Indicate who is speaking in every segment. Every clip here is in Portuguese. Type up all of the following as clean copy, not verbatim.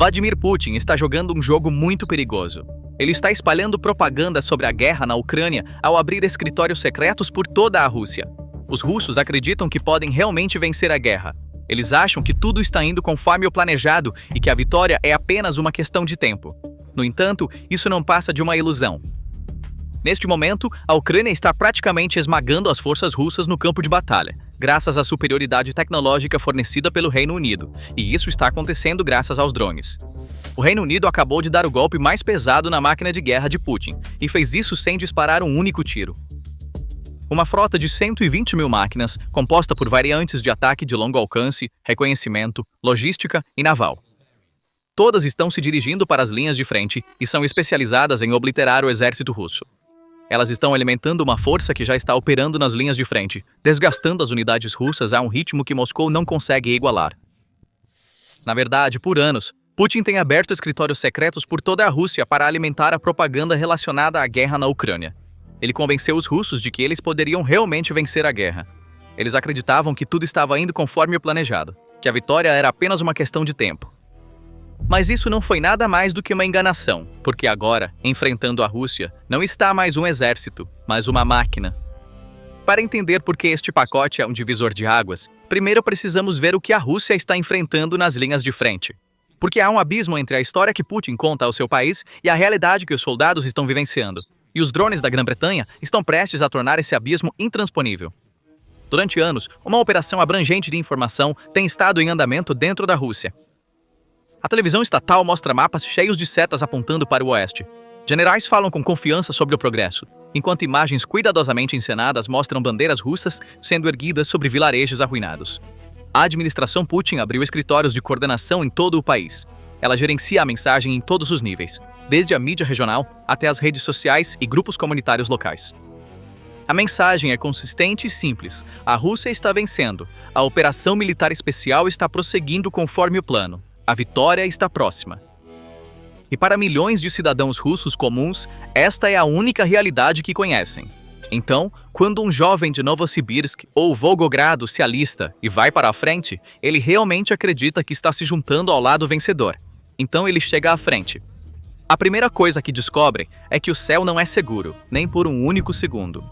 Speaker 1: Vladimir Putin está jogando um jogo muito perigoso. Ele está espalhando propaganda sobre a guerra na Ucrânia ao abrir escritórios secretos por toda a Rússia. Os russos acreditam que podem realmente vencer a guerra. Eles acham que tudo está indo conforme o planejado e que a vitória é apenas uma questão de tempo. No entanto, isso não passa de uma ilusão. Neste momento, a Ucrânia está praticamente esmagando as forças russas no campo de batalha, graças à superioridade tecnológica fornecida pelo Reino Unido, e isso está acontecendo graças aos drones. O Reino Unido acabou de dar o golpe mais pesado na máquina de guerra de Putin, e fez isso sem disparar um único tiro. Uma frota de 120 mil máquinas, composta por variantes de ataque de longo alcance, reconhecimento, logística e naval. Todas estão se dirigindo para as linhas de frente e são especializadas em obliterar o exército russo. Elas estão alimentando uma força que já está operando nas linhas de frente, desgastando as unidades russas a um ritmo que Moscou não consegue igualar. Na verdade, por anos, Putin tem aberto escritórios secretos por toda a Rússia para alimentar a propaganda relacionada à guerra na Ucrânia. Ele convenceu os russos de que eles poderiam realmente vencer a guerra. Eles acreditavam que tudo estava indo conforme o planejado, que a vitória era apenas uma questão de tempo. Mas isso não foi nada mais do que uma enganação, porque agora, enfrentando a Rússia, não está mais um exército, mas uma máquina. Para entender por que este pacote é um divisor de águas, primeiro precisamos ver o que a Rússia está enfrentando nas linhas de frente. Porque há um abismo entre a história que Putin conta ao seu país e a realidade que os soldados estão vivenciando. E os drones da Grã-Bretanha estão prestes a tornar esse abismo intransponível. Durante anos, uma operação abrangente de informação tem estado em andamento dentro da Rússia. A televisão estatal mostra mapas cheios de setas apontando para o oeste. Generais falam com confiança sobre o progresso, enquanto imagens cuidadosamente encenadas mostram bandeiras russas sendo erguidas sobre vilarejos arruinados. A administração Putin abriu escritórios de coordenação em todo o país. Ela gerencia a mensagem em todos os níveis, desde a mídia regional até as redes sociais e grupos comunitários locais. A mensagem é consistente e simples. A Rússia está vencendo. A operação militar especial está prosseguindo conforme o plano. A vitória está próxima. E para milhões de cidadãos russos comuns, esta é a única realidade que conhecem. Então, quando um jovem de Novosibirsk ou Volgogrado se alista e vai para a frente, ele realmente acredita que está se juntando ao lado vencedor. Então ele chega à frente. A primeira coisa que descobrem é que o céu não é seguro, nem por um único segundo.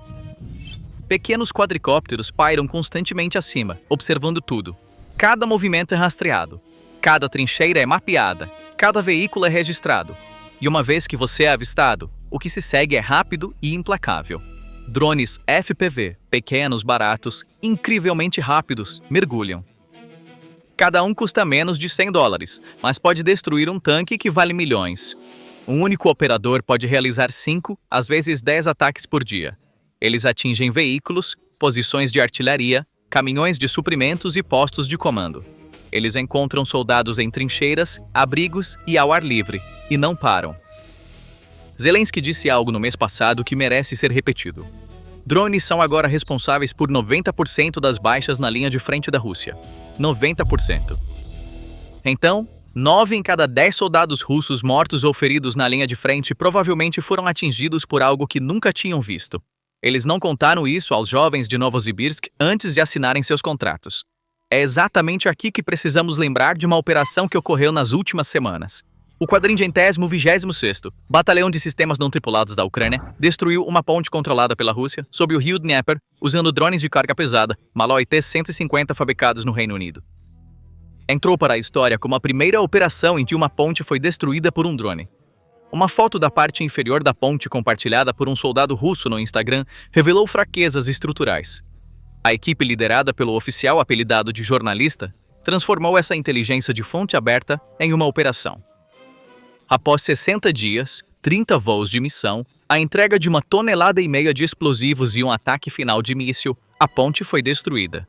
Speaker 1: Pequenos quadricópteros pairam constantemente acima, observando tudo. Cada movimento é rastreado. Cada trincheira é mapeada, cada veículo é registrado. E uma vez que você é avistado, o que se segue é rápido e implacável. Drones FPV, pequenos, baratos, incrivelmente rápidos, mergulham. Cada um custa menos de $100, mas pode destruir um tanque que vale milhões. Um único operador pode realizar 5, às vezes 10 ataques por dia. Eles atingem veículos, posições de artilharia, caminhões de suprimentos e postos de comando. Eles encontram soldados em trincheiras, abrigos e ao ar livre, e não param. Zelensky disse algo no mês passado que merece ser repetido. Drones são agora responsáveis por 90% das baixas na linha de frente da Rússia. 90%. Então, 9 em cada 10 soldados russos mortos ou feridos na linha de frente provavelmente foram atingidos por algo que nunca tinham visto. Eles não contaram isso aos jovens de Novosibirsk antes de assinarem seus contratos. É exatamente aqui que precisamos lembrar de uma operação que ocorreu nas últimas semanas. O 426º Batalhão de Sistemas Não Tripulados da Ucrânia destruiu uma ponte controlada pela Rússia sobre o rio Dnieper usando drones de carga pesada, Malloy T-150 fabricados no Reino Unido. Entrou para a história como a primeira operação em que uma ponte foi destruída por um drone. Uma foto da parte inferior da ponte compartilhada por um soldado russo no Instagram revelou fraquezas estruturais. A equipe liderada pelo oficial apelidado de jornalista transformou essa inteligência de fonte aberta em uma operação. Após 60 dias, 30 voos de missão, a entrega de 1,5 toneladas de explosivos e um ataque final de míssil, a ponte foi destruída.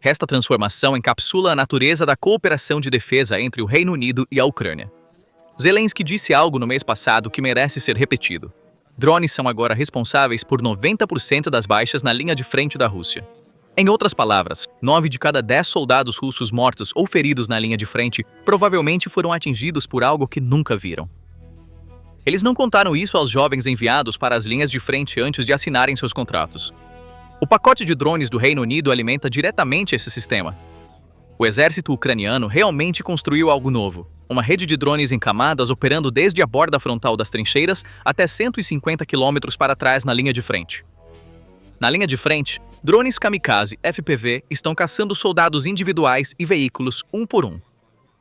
Speaker 1: Esta transformação encapsula a natureza da cooperação de defesa entre o Reino Unido e a Ucrânia. Zelensky disse algo no mês passado que merece ser repetido. Drones são agora responsáveis por 90% das baixas na linha de frente da Rússia. Em outras palavras, 9 de cada 10 soldados russos mortos ou feridos na linha de frente provavelmente foram atingidos por algo que nunca viram. Eles não contaram isso aos jovens enviados para as linhas de frente antes de assinarem seus contratos. O pacote de drones do Reino Unido alimenta diretamente esse sistema. O exército ucraniano realmente construiu algo novo, uma rede de drones em camadas operando desde a borda frontal das trincheiras até 150 km para trás na linha de frente. Na linha de frente, drones kamikaze FPV estão caçando soldados individuais e veículos um por um.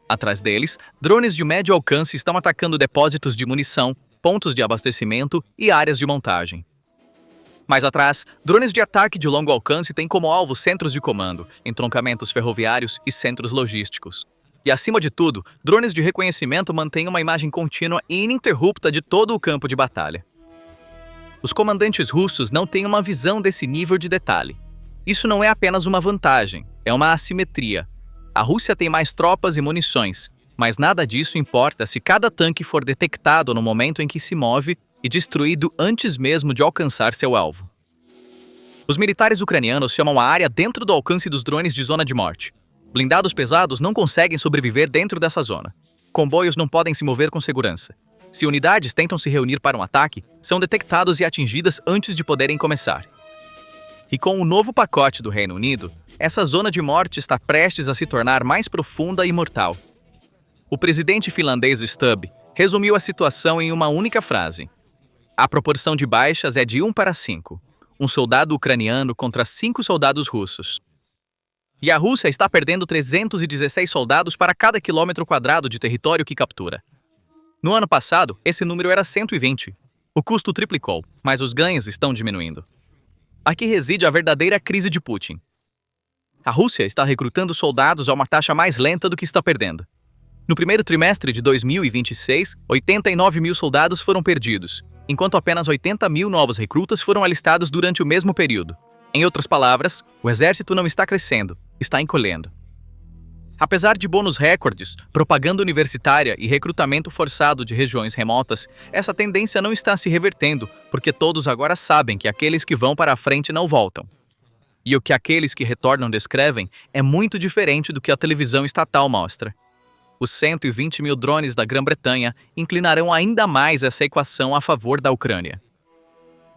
Speaker 1: Atrás deles, drones de médio alcance estão atacando depósitos de munição, pontos de abastecimento e áreas de montagem. Mais atrás, drones de ataque de longo alcance têm como alvo centros de comando, entroncamentos ferroviários e centros logísticos. E, acima de tudo, drones de reconhecimento mantêm uma imagem contínua e ininterrupta de todo o campo de batalha. Os comandantes russos não têm uma visão desse nível de detalhe. Isso não é apenas uma vantagem, é uma assimetria. A Rússia tem mais tropas e munições, mas nada disso importa se cada tanque for detectado no momento em que se move e destruído antes mesmo de alcançar seu alvo. Os militares ucranianos chamam a área dentro do alcance dos drones de zona de morte. Blindados pesados não conseguem sobreviver dentro dessa zona. Comboios não podem se mover com segurança. Se unidades tentam se reunir para um ataque, são detectados e atingidas antes de poderem começar. E com o novo pacote do Reino Unido, essa zona de morte está prestes a se tornar mais profunda e mortal. O presidente finlandês Stubb resumiu a situação em uma única frase. A proporção de baixas é de 1 para 5. Um soldado ucraniano contra 5 soldados russos. E a Rússia está perdendo 316 soldados para cada quilômetro quadrado de território que captura. No ano passado, esse número era 120. O custo triplicou, mas os ganhos estão diminuindo. Aqui reside a verdadeira crise de Putin. A Rússia está recrutando soldados a uma taxa mais lenta do que está perdendo. No primeiro trimestre de 2026, 89 mil soldados foram perdidos, enquanto apenas 80 mil novos recrutas foram alistados durante o mesmo período. Em outras palavras, o exército não está crescendo, está encolhendo. Apesar de bônus recordes, propaganda universitária e recrutamento forçado de regiões remotas, essa tendência não está se revertendo, porque todos agora sabem que aqueles que vão para a frente não voltam. E o que aqueles que retornam descrevem é muito diferente do que a televisão estatal mostra. Os 120 mil drones da Grã-Bretanha inclinarão ainda mais essa equação a favor da Ucrânia.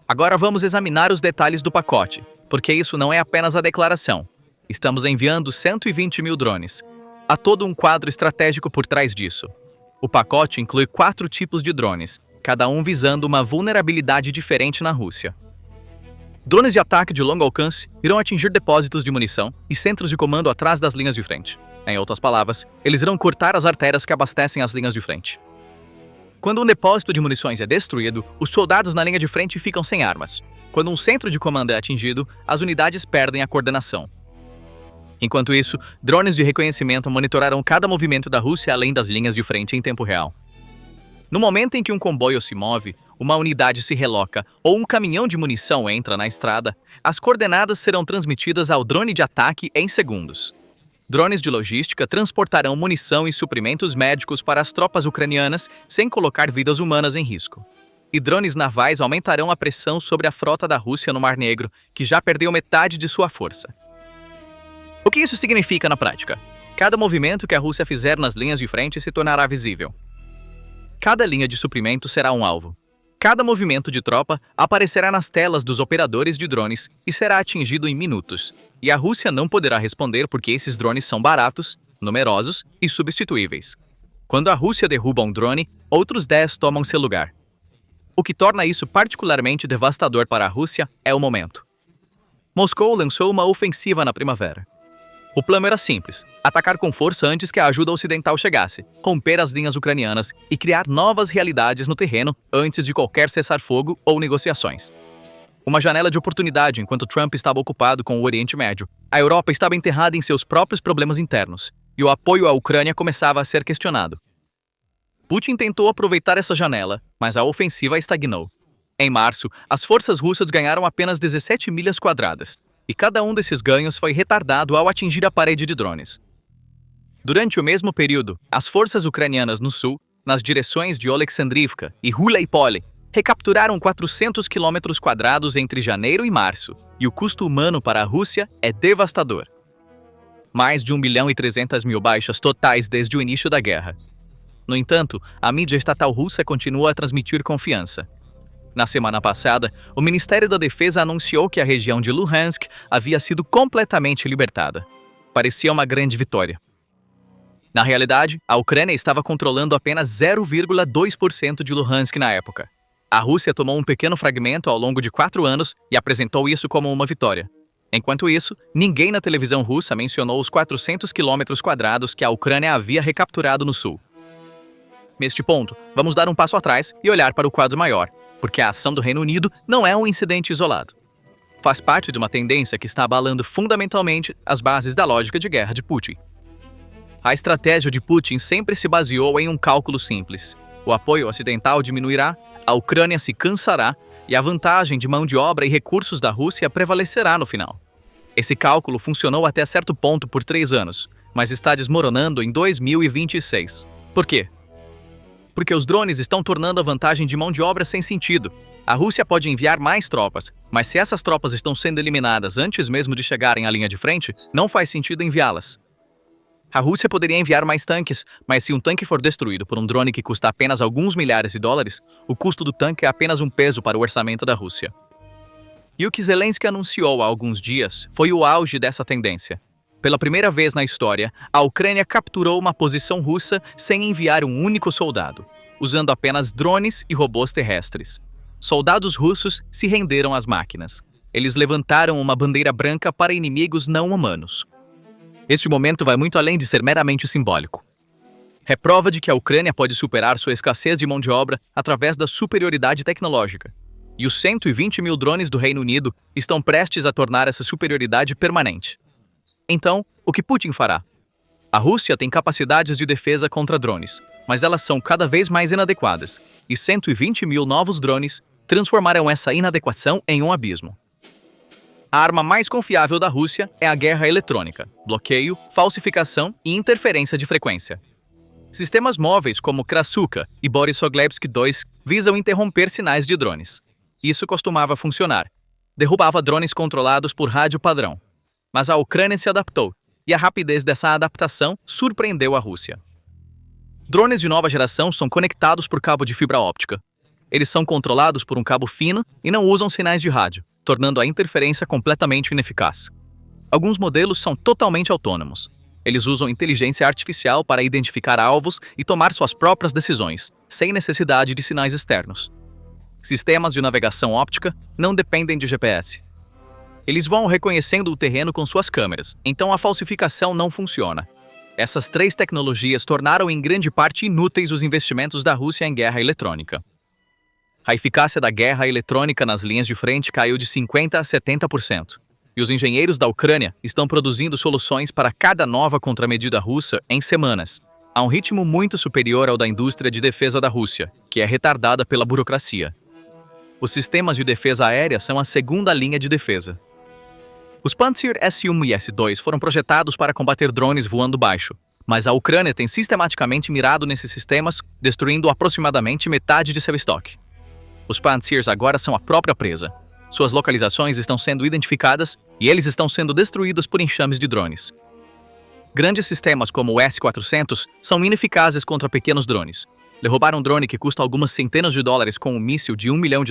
Speaker 1: Agora vamos examinar os detalhes do pacote, porque isso não é apenas a declaração. Estamos enviando 120 mil drones. Há todo um quadro estratégico por trás disso. O pacote inclui 4 tipos de drones, cada um visando uma vulnerabilidade diferente na Rússia. Drones de ataque de longo alcance irão atingir depósitos de munição e centros de comando atrás das linhas de frente. Em outras palavras, eles irão cortar as artérias que abastecem as linhas de frente. Quando um depósito de munições é destruído, os soldados na linha de frente ficam sem armas. Quando um centro de comando é atingido, as unidades perdem a coordenação. Enquanto isso, drones de reconhecimento monitorarão cada movimento da Rússia além das linhas de frente em tempo real. No momento em que um comboio se move, uma unidade se reloca ou um caminhão de munição entra na estrada, as coordenadas serão transmitidas ao drone de ataque em segundos. Drones de logística transportarão munição e suprimentos médicos para as tropas ucranianas sem colocar vidas humanas em risco. E drones navais aumentarão a pressão sobre a frota da Rússia no Mar Negro, que já perdeu metade de sua força. O que isso significa na prática? Cada movimento que a Rússia fizer nas linhas de frente se tornará visível. Cada linha de suprimento será um alvo. Cada movimento de tropa aparecerá nas telas dos operadores de drones e será atingido em minutos. E a Rússia não poderá responder porque esses drones são baratos, numerosos e substituíveis. Quando a Rússia derruba um drone, outros 10 tomam seu lugar. O que torna isso particularmente devastador para a Rússia é o momento. Moscou lançou uma ofensiva na primavera. O plano era simples: atacar com força antes que a ajuda ocidental chegasse, romper as linhas ucranianas e criar novas realidades no terreno antes de qualquer cessar-fogo ou negociações. Uma janela de oportunidade enquanto Trump estava ocupado com o Oriente Médio. A Europa estava enterrada em seus próprios problemas internos, e o apoio à Ucrânia começava a ser questionado. Putin tentou aproveitar essa janela, mas a ofensiva estagnou. Em março, as forças russas ganharam apenas 17 milhas quadradas, e cada um desses ganhos foi retardado ao atingir a parede de drones. Durante o mesmo período, as forças ucranianas no sul, nas direções de Oleksandrivka e Gulaipole, recapturaram 400 quilômetros quadrados entre janeiro e março, e o custo humano para a Rússia é devastador. Mais de 1.300.000 baixas totais desde o início da guerra. No entanto, a mídia estatal russa continua a transmitir confiança. Na semana passada, o Ministério da Defesa anunciou que a região de Luhansk havia sido completamente libertada. Parecia uma grande vitória. Na realidade, a Ucrânia estava controlando apenas 0,2% de Luhansk na época. A Rússia tomou um pequeno fragmento ao longo de 4 anos e apresentou isso como uma vitória. Enquanto isso, ninguém na televisão russa mencionou os 400 quilômetros quadrados que a Ucrânia havia recapturado no sul. Neste ponto, vamos dar um passo atrás e olhar para o quadro maior, porque a ação do Reino Unido não é um incidente isolado. Faz parte de uma tendência que está abalando fundamentalmente as bases da lógica de guerra de Putin. A estratégia de Putin sempre se baseou em um cálculo simples. O apoio ocidental diminuirá, a Ucrânia se cansará e a vantagem de mão de obra e recursos da Rússia prevalecerá no final. Esse cálculo funcionou até certo ponto por 3 anos, mas está desmoronando em 2026. Por quê? Porque os drones estão tornando a vantagem de mão de obra sem sentido. A Rússia pode enviar mais tropas, mas se essas tropas estão sendo eliminadas antes mesmo de chegarem à linha de frente, não faz sentido enviá-las. A Rússia poderia enviar mais tanques, mas se um tanque for destruído por um drone que custa apenas alguns milhares de dólares, o custo do tanque é apenas um peso para o orçamento da Rússia. E o que Zelensky anunciou há alguns dias foi o auge dessa tendência. Pela primeira vez na história, a Ucrânia capturou uma posição russa sem enviar um único soldado, usando apenas drones e robôs terrestres. Soldados russos se renderam às máquinas. Eles levantaram uma bandeira branca para inimigos não humanos. Este momento vai muito além de ser meramente simbólico. É prova de que a Ucrânia pode superar sua escassez de mão de obra através da superioridade tecnológica. E os 120 mil drones do Reino Unido estão prestes a tornar essa superioridade permanente. Então, o que Putin fará? A Rússia tem capacidades de defesa contra drones, mas elas são cada vez mais inadequadas, e 120 mil novos drones transformarão essa inadequação em um abismo. A arma mais confiável da Rússia é a guerra eletrônica, bloqueio, falsificação e interferência de frequência. Sistemas móveis como Krasuka e Borisovlevsk 2 visam interromper sinais de drones. Isso costumava funcionar. Derrubava drones controlados por rádio padrão. Mas a Ucrânia se adaptou, e a rapidez dessa adaptação surpreendeu a Rússia. Drones de nova geração são conectados por cabo de fibra óptica. Eles são controlados por um cabo fino e não usam sinais de rádio, tornando a interferência completamente ineficaz. Alguns modelos são totalmente autônomos. Eles usam inteligência artificial para identificar alvos e tomar suas próprias decisões, sem necessidade de sinais externos. Sistemas de navegação óptica não dependem de GPS. Eles vão reconhecendo o terreno com suas câmeras, então a falsificação não funciona. Essas 3 tecnologias tornaram em grande parte inúteis os investimentos da Rússia em guerra eletrônica. A eficácia da guerra eletrônica nas linhas de frente caiu de 50% a 70%. E os engenheiros da Ucrânia estão produzindo soluções para cada nova contramedida russa em semanas, a um ritmo muito superior ao da indústria de defesa da Rússia, que é retardada pela burocracia. Os sistemas de defesa aérea são a segunda linha de defesa. Os Pantsir S-1 e S-2 foram projetados para combater drones voando baixo, mas a Ucrânia tem sistematicamente mirado nesses sistemas, destruindo aproximadamente metade de seu estoque. Os Pantsirs agora são a própria presa. Suas localizações estão sendo identificadas e eles estão sendo destruídos por enxames de drones. Grandes sistemas como o S-400 são ineficazes contra pequenos drones. Derrubar um drone que custa algumas centenas de dólares com um míssil de $1 milhão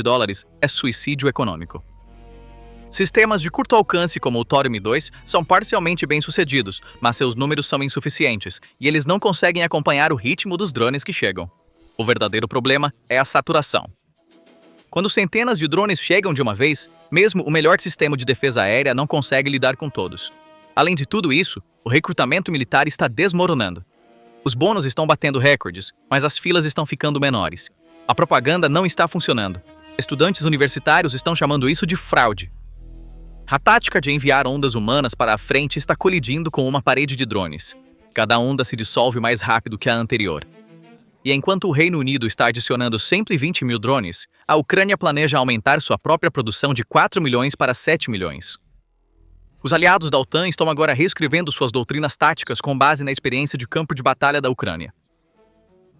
Speaker 1: é suicídio econômico. Sistemas de curto alcance como o Thorium 2 são parcialmente bem-sucedidos, mas seus números são insuficientes e eles não conseguem acompanhar o ritmo dos drones que chegam. O verdadeiro problema é a saturação. Quando centenas de drones chegam de uma vez, mesmo o melhor sistema de defesa aérea não consegue lidar com todos. Além de tudo isso, o recrutamento militar está desmoronando. Os bônus estão batendo recordes, mas as filas estão ficando menores. A propaganda não está funcionando. Estudantes universitários estão chamando isso de fraude. A tática de enviar ondas humanas para a frente está colidindo com uma parede de drones. Cada onda se dissolve mais rápido que a anterior. E enquanto o Reino Unido está adicionando 120 mil drones, a Ucrânia planeja aumentar sua própria produção de 4 milhões para 7 milhões. Os aliados da OTAN estão agora reescrevendo suas doutrinas táticas com base na experiência de campo de batalha da Ucrânia.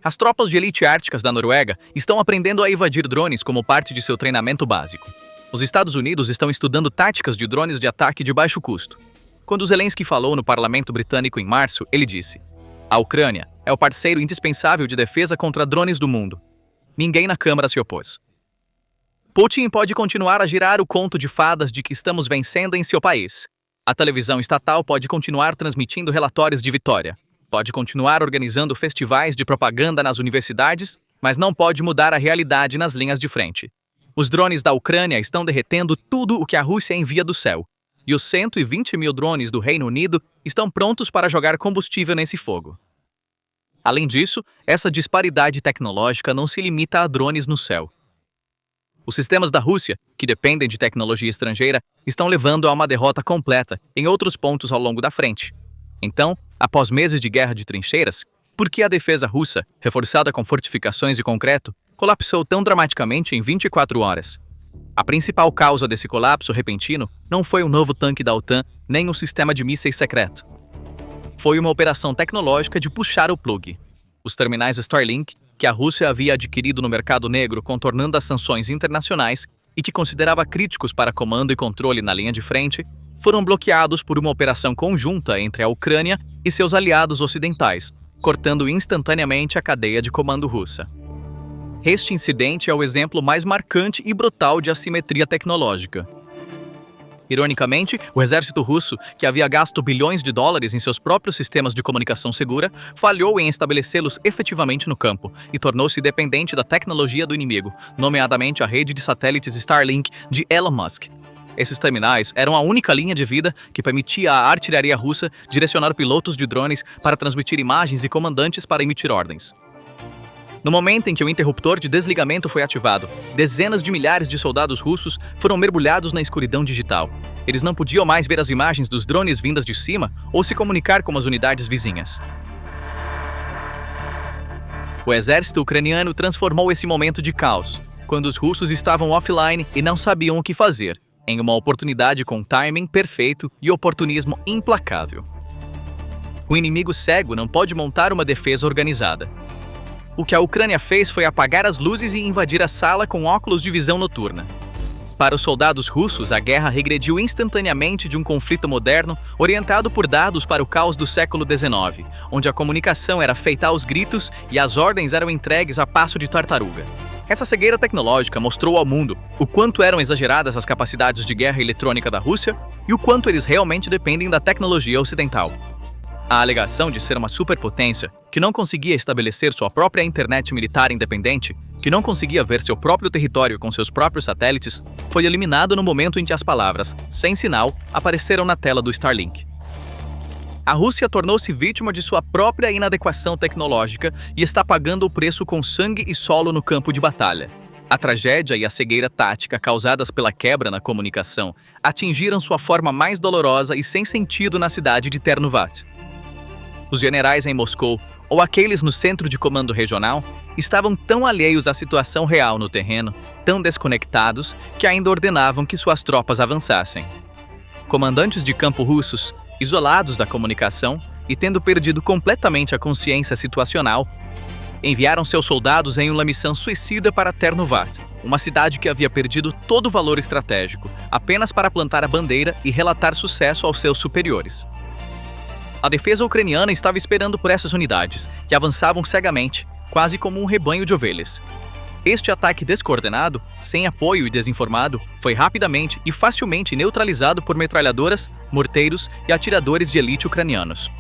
Speaker 1: As tropas de elite árticas da Noruega estão aprendendo a invadir drones como parte de seu treinamento básico. Os Estados Unidos estão estudando táticas de drones de ataque de baixo custo. Quando Zelensky falou no parlamento britânico em março, ele disse: "A Ucrânia é o parceiro indispensável de defesa contra drones do mundo." Ninguém na Câmara se opôs. Putin pode continuar a girar o conto de fadas de que estamos vencendo em seu país. A televisão estatal pode continuar transmitindo relatórios de vitória. pode continuar organizando festivais de propaganda nas universidades, mas não pode mudar a realidade nas linhas de frente. Os drones da Ucrânia estão derretendo tudo o que a Rússia envia do céu, e os 120 mil drones do Reino Unido estão prontos para jogar combustível nesse fogo. Além disso, essa disparidade tecnológica não se limita a drones no céu. Os sistemas da Rússia, que dependem de tecnologia estrangeira, estão levando a uma derrota completa em outros pontos ao longo da frente. Então, após meses de guerra de trincheiras, por que a defesa russa, reforçada com fortificações de concreto, colapsou tão dramaticamente em 24 horas? A principal causa desse colapso repentino não foi um novo tanque da OTAN, nem um sistema de mísseis secreto. Foi uma operação tecnológica de puxar o plug. Os terminais Starlink, que a Rússia havia adquirido no mercado negro contornando as sanções internacionais e que considerava críticos para comando e controle na linha de frente, foram bloqueados por uma operação conjunta entre a Ucrânia e seus aliados ocidentais, cortando instantaneamente a cadeia de comando russa. Este incidente é o exemplo mais marcante e brutal de assimetria tecnológica. Ironicamente, o exército russo, que havia gasto bilhões de dólares em seus próprios sistemas de comunicação segura, falhou em estabelecê-los efetivamente no campo e tornou-se dependente da tecnologia do inimigo, nomeadamente a rede de satélites Starlink de Elon Musk. Esses terminais eram a única linha de vida que permitia à artilharia russa direcionar pilotos de drones para transmitir imagens e comandantes para emitir ordens. No momento em que o interruptor de desligamento foi ativado, dezenas de milhares de soldados russos foram mergulhados na escuridão digital. Eles não podiam mais ver as imagens dos drones vindas de cima ou se comunicar com as unidades vizinhas. O exército ucraniano transformou esse momento de caos, quando os russos estavam offline e não sabiam o que fazer, em uma oportunidade com timing perfeito e oportunismo implacável. O inimigo cego não pode montar uma defesa organizada. O que a Ucrânia fez foi apagar as luzes e invadir a sala com óculos de visão noturna. Para os soldados russos, a guerra regrediu instantaneamente de um conflito moderno orientado por dados para o caos do século XIX, onde a comunicação era feita aos gritos e as ordens eram entregues a passo de tartaruga. Essa cegueira tecnológica mostrou ao mundo o quanto eram exageradas as capacidades de guerra eletrônica da Rússia e o quanto eles realmente dependem da tecnologia ocidental. A alegação de ser uma superpotência, que não conseguia estabelecer sua própria internet militar independente, que não conseguia ver seu próprio território com seus próprios satélites, foi eliminado no momento em que as palavras, sem sinal, apareceram na tela do Starlink. A Rússia tornou-se vítima de sua própria inadequação tecnológica e está pagando o preço com sangue e solo no campo de batalha. A tragédia e a cegueira tática causadas pela quebra na comunicação atingiram sua forma mais dolorosa e sem sentido na cidade de Ternovat. Os generais em Moscou, ou aqueles no centro de comando regional, estavam tão alheios à situação real no terreno, tão desconectados, que ainda ordenavam que suas tropas avançassem. Comandantes de campo russos, isolados da comunicação e tendo perdido completamente a consciência situacional, enviaram seus soldados em uma missão suicida para Ternovat, uma cidade que havia perdido todo o valor estratégico, apenas para plantar a bandeira e relatar sucesso aos seus superiores. A defesa ucraniana estava esperando por essas unidades, que avançavam cegamente, quase como um rebanho de ovelhas. Este ataque descoordenado, sem apoio e desinformado, foi rapidamente e facilmente neutralizado por metralhadoras, morteiros e atiradores de elite ucranianos.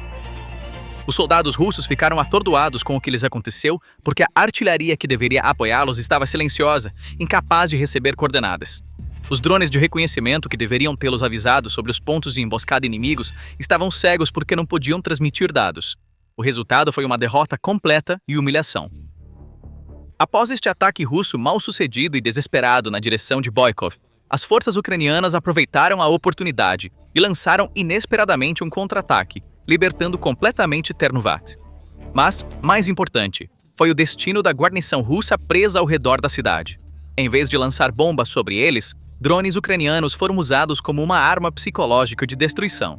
Speaker 1: Os soldados russos ficaram atordoados com o que lhes aconteceu porque a artilharia que deveria apoiá-los estava silenciosa, incapaz de receber coordenadas. Os drones de reconhecimento que deveriam tê-los avisado sobre os pontos de emboscada inimigos estavam cegos porque não podiam transmitir dados. O resultado foi uma derrota completa e humilhação. Após este ataque russo mal sucedido e desesperado na direção de Boykov, as forças ucranianas aproveitaram a oportunidade e lançaram inesperadamente um contra-ataque, libertando completamente Ternovat. Mas, mais importante, foi o destino da guarnição russa presa ao redor da cidade. Em vez de lançar bombas sobre eles, drones ucranianos foram usados como uma arma psicológica de destruição.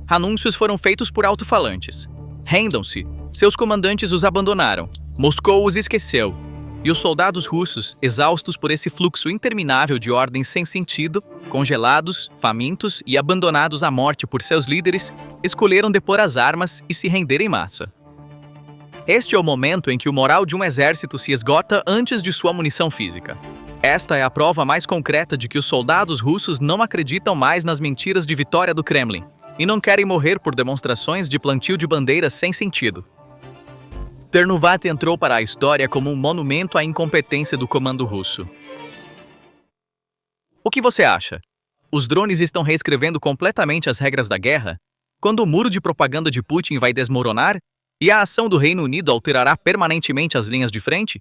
Speaker 1: Anúncios foram feitos por alto-falantes. Rendam-se, seus comandantes os abandonaram, Moscou os esqueceu, e os soldados russos, exaustos por esse fluxo interminável de ordens sem sentido, congelados, famintos e abandonados à morte por seus líderes, escolheram depor as armas e se render em massa. Este é o momento em que o moral de um exército se esgota antes de sua munição física. Esta é a prova mais concreta de que os soldados russos não acreditam mais nas mentiras de vitória do Kremlin. e não querem morrer por demonstrações de plantio de bandeiras sem sentido. Ternovat entrou para a história como um monumento à incompetência do comando russo. O que você acha? Os drones estão reescrevendo completamente as regras da guerra? Quando o muro de propaganda de Putin vai desmoronar? E a ação do Reino Unido alterará permanentemente as linhas de frente?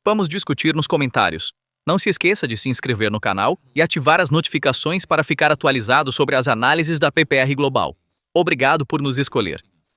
Speaker 1: Vamos discutir nos comentários. Não se esqueça de se inscrever no canal e ativar as notificações para ficar atualizado sobre as análises da PPR Global. Obrigado por nos escolher.